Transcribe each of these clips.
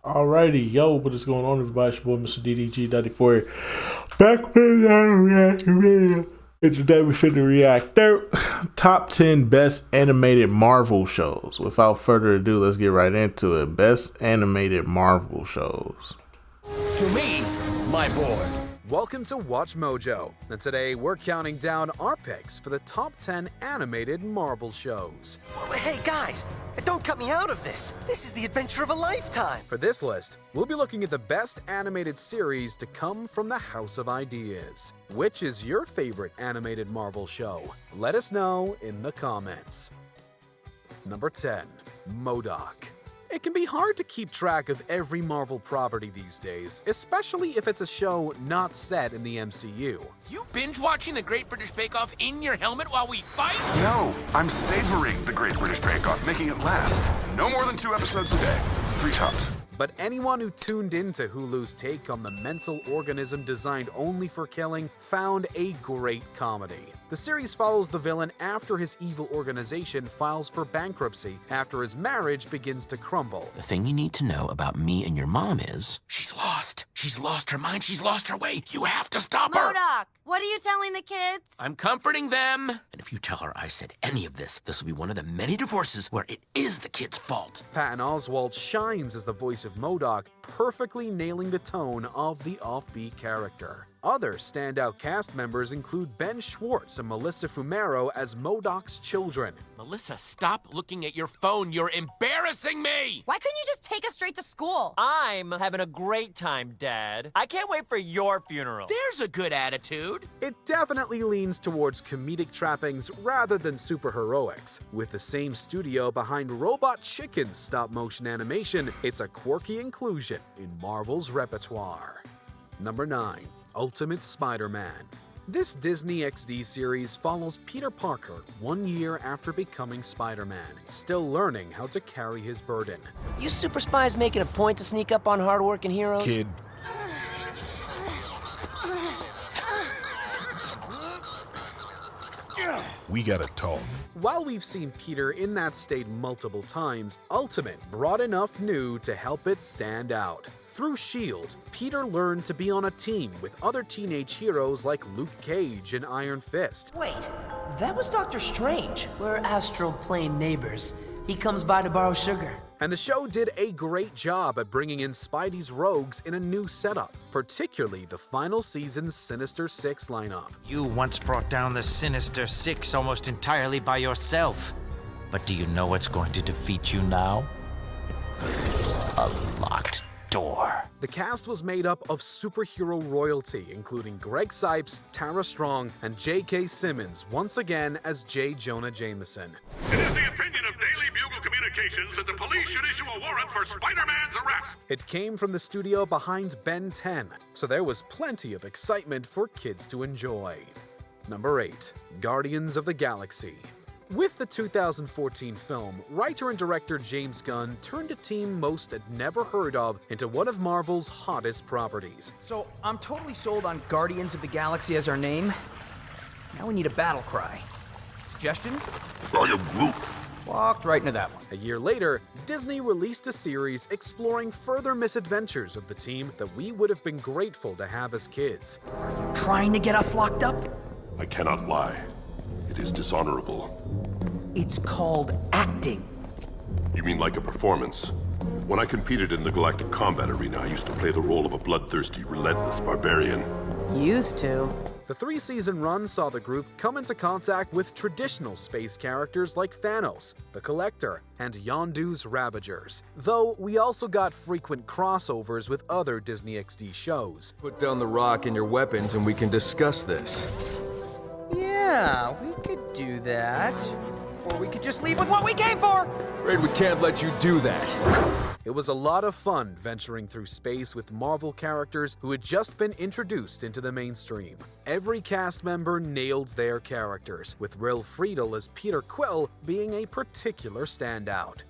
Alrighty, yo, what is going on, everybody? It's your boy, Mr. DDG94. Back with another reaction video. And today we finna react to top 10 best animated Marvel shows. Without further ado, let's get right into it. Best animated Marvel shows. To me, my boy. Welcome to Watch Mojo, and today we're counting down our picks for the top 10 animated Marvel shows. Hey guys, don't cut me out of this. This is the adventure of a lifetime. For this list, we'll be looking at the best animated series to come from the House of Ideas. Which is your favorite animated Marvel show? Let us know in the comments. Number 10. MODOK. It can be hard to keep track of every Marvel property these days, especially if it's a show not set in the MCU. You binge watching the Great British Bake Off in your helmet while we fight? No, I'm savoring the Great British Bake Off, making it last. No more than 2 episodes a day. 3 tops. But anyone who tuned into Hulu's take on the mental organism designed only for killing found a great comedy. The series follows the villain after his evil organization files for bankruptcy after his marriage begins to crumble. The thing you need to know about me and your mom is she's lost. She's lost her mind. She's lost her way. You have to stop her. MODOK, what are you telling the kids? I'm comforting them. And if you tell her I said any of this, this will be one of the many divorces where it is the kid's fault. Patton Oswalt shines as the voice of MODOK, perfectly nailing the tone of the offbeat character. Other standout cast members include Ben Schwartz and Melissa Fumero as MODOK's children. Melissa, stop looking at your phone. You're embarrassing me. Why couldn't you just take us straight to school? I'm having a great time, Dad. I can't wait for your funeral. There's a good attitude. It definitely leans towards comedic trappings rather than superheroics. With the same studio behind Robot Chicken's stop-motion animation, it's a quirky inclusion in Marvel's repertoire. Number 9. Ultimate Spider-Man. This Disney XD series follows Peter Parker 1 year after becoming Spider-Man, still learning how to carry his burden. You super spies making a point to sneak up on hardworking heroes? Kid. We gotta talk. While we've seen Peter in that state multiple times, Ultimate brought enough new to help it stand out. Through S.H.I.E.L.D., Peter learned to be on a team with other teenage heroes like Luke Cage and Iron Fist. Wait, that was Doctor Strange. We're astral plane neighbors. He comes by to borrow sugar. And the show did a great job at bringing in Spidey's rogues in a new setup, particularly the final season's Sinister Six lineup. You once brought down the Sinister Six almost entirely by yourself. But do you know what's going to defeat you now? A locked door. The cast was made up of superhero royalty, including Greg Sipes, Tara Strong, and J.K. Simmons, once again as J. Jonah Jameson. It is the opinion of Daily Bugle Communications that the police should issue a warrant for Spider-Man's arrest. It came from the studio behind Ben 10, so there was plenty of excitement for kids to enjoy. Number 8. Guardians of the Galaxy. With the 2014 film, writer and director James Gunn turned a team most had never heard of into one of Marvel's hottest properties. So, I'm totally sold on Guardians of the Galaxy as our name. Now we need a battle cry. Suggestions? I am Groot. Walked right into that one. A year later, Disney released a series exploring further misadventures of the team that we would have been grateful to have as kids. Trying to get us locked up? I cannot lie. It is dishonorable. It's called acting. You mean like a performance? When I competed in the Galactic Combat Arena, I used to play the role of a bloodthirsty, relentless barbarian. Used to. The 3-season run saw the group come into contact with traditional space characters like Thanos, the Collector, and Yondu's Ravagers, though we also got frequent crossovers with other Disney XD shows. Put down the rock and your weapons and we can discuss this. Yeah, we could do that. Or we could just leave with what we came for! Afraid we can't let you do that. It was a lot of fun venturing through space with Marvel characters who had just been introduced into the mainstream. Every cast member nailed their characters, with Will Friedle as Peter Quill being a particular standout.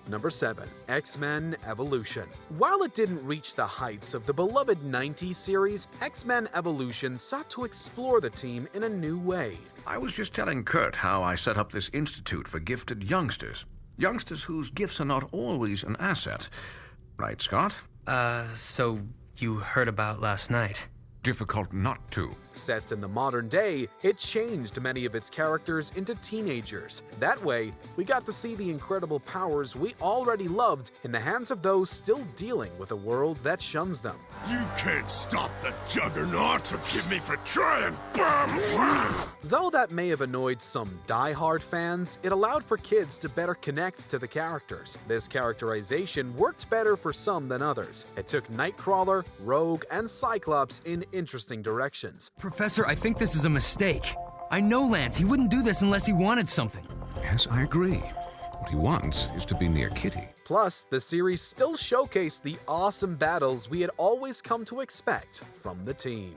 Number 7. X-Men Evolution. While it didn't reach the heights of the beloved 90s series, X-Men Evolution sought to explore the team in a new way. I was just telling Kurt how I set up this institute for gifted youngsters. Youngsters whose gifts are not always an asset. Right, Scott? So you heard about last night? Difficult not to. Set in the modern day, it changed many of its characters into teenagers. That way, we got to see the incredible powers we already loved in the hands of those still dealing with a world that shuns them. You can't stop the Juggernaut. Forgive me for trying, Though that may have annoyed some die-hard fans, it allowed for kids to better connect to the characters. This characterization worked better for some than others. It took Nightcrawler, Rogue, and Cyclops in interesting directions. Professor, I think this is a mistake. I know Lance. He wouldn't do this unless he wanted something. Yes, I agree. What he wants is to be near Kitty. Plus, the series still showcased the awesome battles we had always come to expect from the team.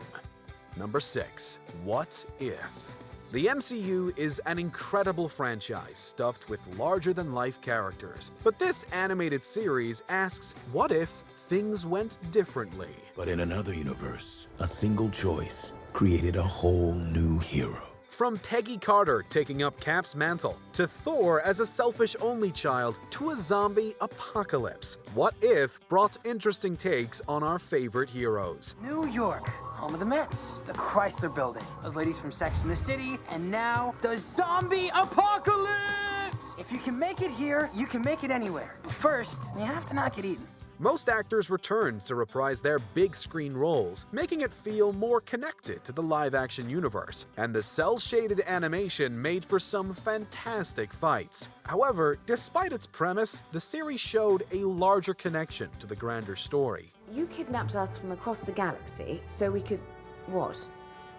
Number 6. What If? The MCU is an incredible franchise stuffed with larger-than-life characters. But this animated series asks, what if things went differently? But in another universe, a single choice created a whole new hero. From Peggy Carter taking up Cap's mantle, to Thor as a selfish only child, to a zombie apocalypse. What If brought interesting takes on our favorite heroes. New York, home of the Mets, the Chrysler Building, those ladies from Sex and the City, and now the zombie apocalypse! If you can make it here, you can make it anywhere. But first, you have to not get eaten. Most actors returned to reprise their big screen roles, making it feel more connected to the live-action universe, and the cel-shaded animation made for some fantastic fights. However, despite its premise, the series showed a larger connection to the grander story. You kidnapped us from across the galaxy so we could... what?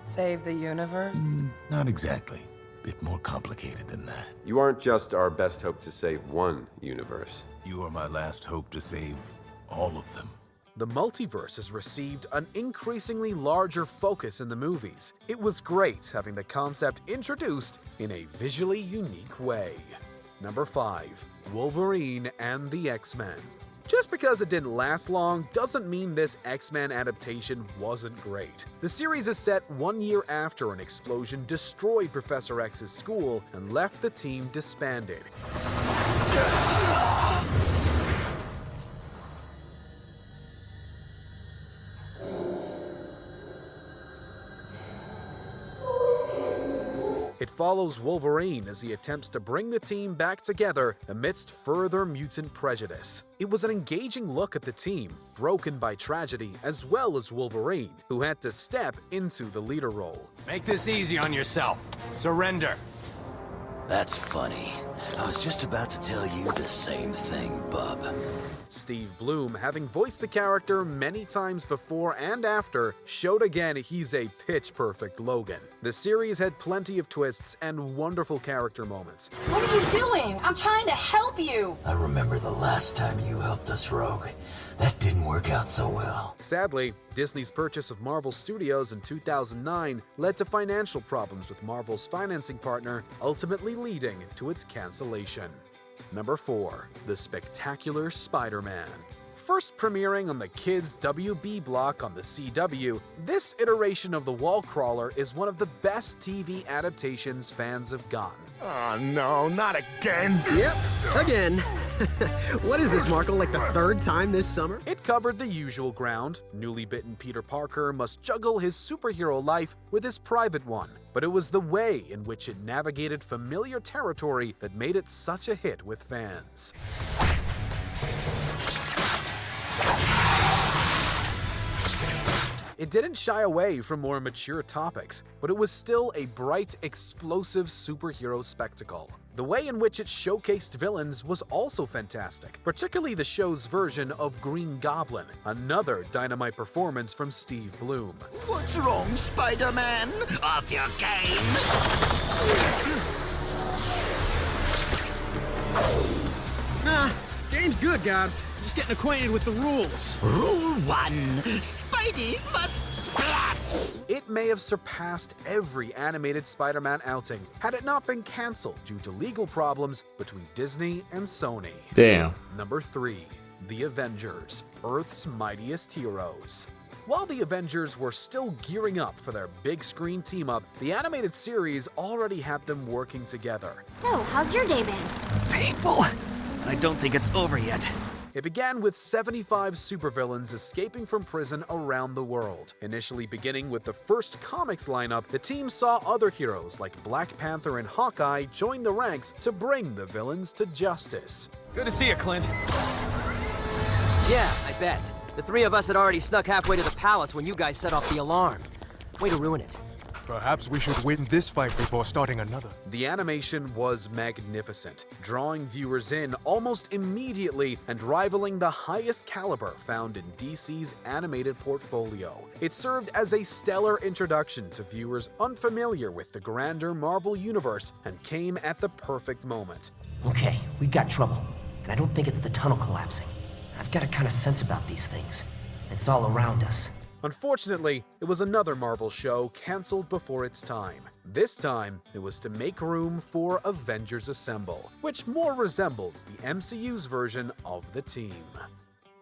Save the universe? Not exactly. Bit more complicated than that. You aren't just our best hope to save one universe. You are my last hope to save all of them. The multiverse has received an increasingly larger focus in the movies. It was great having the concept introduced in a visually unique way. Number 5. Wolverine and the X-Men. Just because it didn't last long doesn't mean this X-Men adaptation wasn't great. The series is set 1 year after an explosion destroyed Professor X's school and left the team disbanded. It follows Wolverine as he attempts to bring the team back together amidst further mutant prejudice. It was an engaging look at the team, broken by tragedy, as well as Wolverine, who had to step into the leader role. Make this easy on yourself. Surrender. That's funny. I was just about to tell you the same thing, bub. Steve Bloom, having voiced the character many times before and after, showed again he's a pitch-perfect Logan. The series had plenty of twists and wonderful character moments. What are you doing? I'm trying to help you. I remember the last time you helped us, Rogue. That didn't work out so well. Sadly, Disney's purchase of Marvel Studios in 2009 led to financial problems with Marvel's financing partner, ultimately leading to its cancellation. Number 4. The Spectacular Spider-Man. First premiering on the Kids WB block on the CW, this iteration of the Wall Crawler is one of the best TV adaptations fans have gotten. Oh no, not again! Yep, again. What is this, Markle, like the third time this summer? It covered the usual ground. Newly bitten Peter Parker must juggle his superhero life with his private one. But it was the way in which it navigated familiar territory that made it such a hit with fans. It didn't shy away from more mature topics, but it was still a bright, explosive superhero spectacle. The way in which it showcased villains was also fantastic, particularly the show's version of Green Goblin, another dynamite performance from Steve Bloom. What's wrong, Spider-Man? Off your game? Nah, game's good, Gobs. Just getting acquainted with the rules. Rule 1. Spidey must splat! It may have surpassed every animated Spider-Man outing had it not been cancelled due to legal problems between Disney and Sony. Damn. Number 3. The Avengers, Earth's Mightiest Heroes. While the Avengers were still gearing up for their big screen team-up, the animated series already had them working together. So, how's your day been? Painful. I don't think it's over yet. It began with 75 supervillains escaping from prison around the world. Initially beginning with the first comics lineup, the team saw other heroes like Black Panther and Hawkeye join the ranks to bring the villains to justice. Good to see you, Clint. Yeah, I bet. The three of us had already snuck halfway to the palace when you guys set off the alarm. Way to ruin it. Perhaps we should win this fight before starting another. The animation was magnificent, drawing viewers in almost immediately and rivaling the highest caliber found in DC's animated portfolio. It served as a stellar introduction to viewers unfamiliar with the grander Marvel Universe and came at the perfect moment. Okay, we've got trouble, and I don't think it's the tunnel collapsing. I've got a kind of sense about these things. It's all around us. Unfortunately, it was another Marvel show canceled before its time. This time, it was to make room for Avengers Assemble, which more resembles the MCU's version of the team.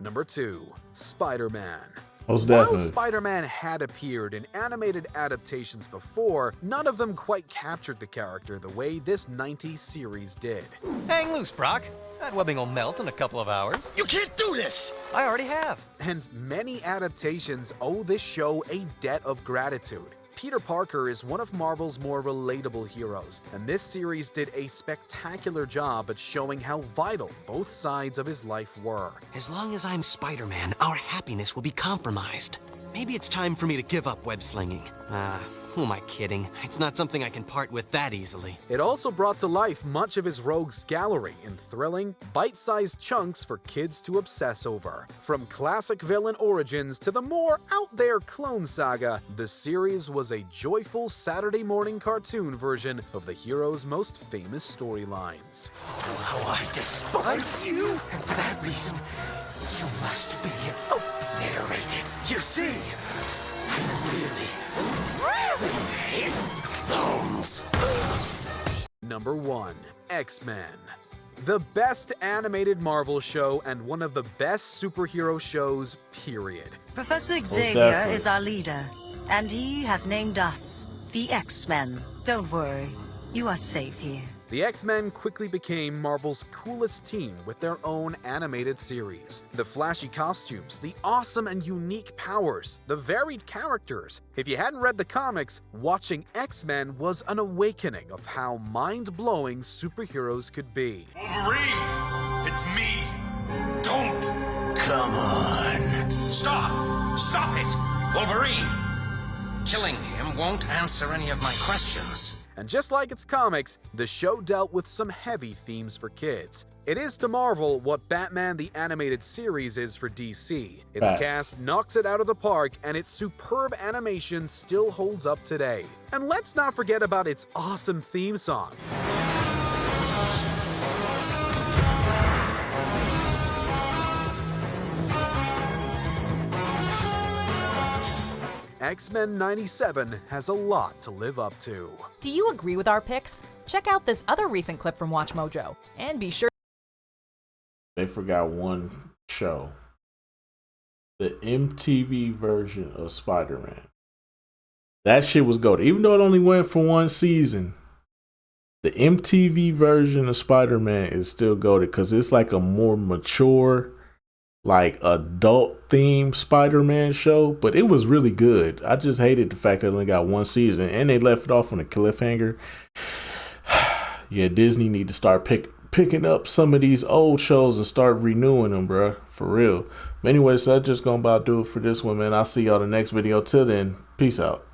Number 2, Spider-Man. Most While definitely. Spider-Man had appeared in animated adaptations before, none of them quite captured the character the way this 90s series did. Hang loose, Brock. That webbing will melt in a couple of hours. You can't do this! I already have. And many adaptations owe this show a debt of gratitude. Peter Parker is one of Marvel's more relatable heroes, and this series did a spectacular job at showing how vital both sides of his life were. As long as I'm Spider-Man, our happiness will be compromised. Maybe it's time for me to give up web slinging. Who am I kidding? It's not something I can part with that easily. It also brought to life much of his rogues gallery in thrilling, bite-sized chunks for kids to obsess over. From classic villain origins to the more out-there clone saga, the series was a joyful Saturday morning cartoon version of the hero's most famous storylines. How I despise you! And for that reason, you must be obliterated. You see, I really hate clones. Number 1, X-Men. The best animated Marvel show and one of the best superhero shows, period. Professor Xavier is our leader, and he has named us the X-Men. Don't worry, you are safe here. The X-Men quickly became Marvel's coolest team with their own animated series. The flashy costumes, the awesome and unique powers, the varied characters. If you hadn't read the comics, watching X-Men was an awakening of how mind-blowing superheroes could be. Wolverine! It's me! Don't! Come on. Stop! Stop it! Wolverine! Killing him won't answer any of my questions. And just like its comics, the show dealt with some heavy themes for kids. It is to Marvel what Batman the Animated Series is for DC. Its cast knocks it out of the park, and its superb animation still holds up today. And let's not forget about its awesome theme song. X-Men 97 has a lot to live up to. Do you agree with our picks? Check out this other recent clip from Watch Mojo, and be sure. They forgot one show. The MTV version of Spider-Man. That shit was goated. Even though it only went for one season, the MTV version of Spider-Man is still goated because it's like a more mature, like adult themed Spider-Man show, but it was really good. I just hated the fact that it only got one season and they left it off on a cliffhanger. Yeah, Disney need to start picking up some of these old shows and start renewing them, bro, for real. But anyway, so that's just gonna about do it for this one, man. I'll see y'all the next video. Till then, peace out.